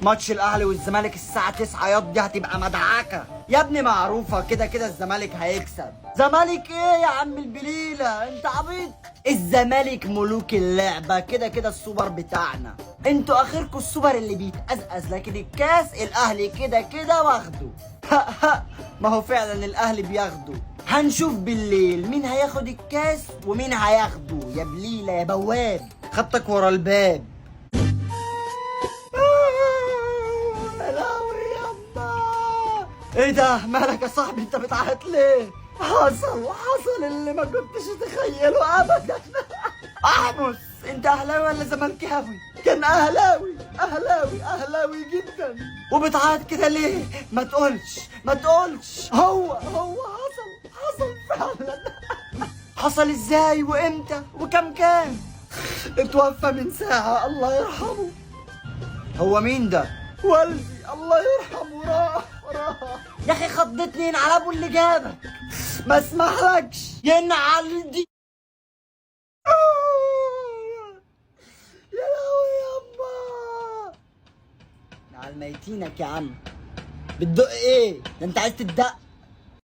ماتش الاهلي والزمالك الساعه 9 ياض، دي هتبقى مدعكه يا ابني، معروفه كده كده الزمالك هيكسب. زمالك ايه يا عم البليله، انت عبيط. الزمالك ملوك اللعبه، كده كده السوبر بتاعنا. انتوا اخركم السوبر اللي بيتأزأز، لكن الكاس الاهلي كده كده واخده. ما هو فعلا الاهلي بياخده. هنشوف بالليل مين هياخد الكاس ومين هياخده يا بليله يا بواب، خطك ورا الباب. يا لهوي يابا، ايه ده مالك يا صاحبي، انت بتعيط ليه؟ حصل اللي ما كنتش اتخيله ابدا. احمس، انت اهلاوي ولا زملكاوي؟ كان اهلاوي جدا. وبتعيط كده ليه؟ ما تقولش. هو حصل فعلا. حصل ازاي وامتى وكم كان؟ اتوفى من ساعة، الله يرحمه. هو مين ده؟ والدي الله يرحمه، راح. يا اخي خضتني على ابو اللي جابك، ما اسمحلكش ينعل دي. يا لهوي يابا، على ميتينك يا عم. بتدق ايه؟ ده انت عايز تدق؟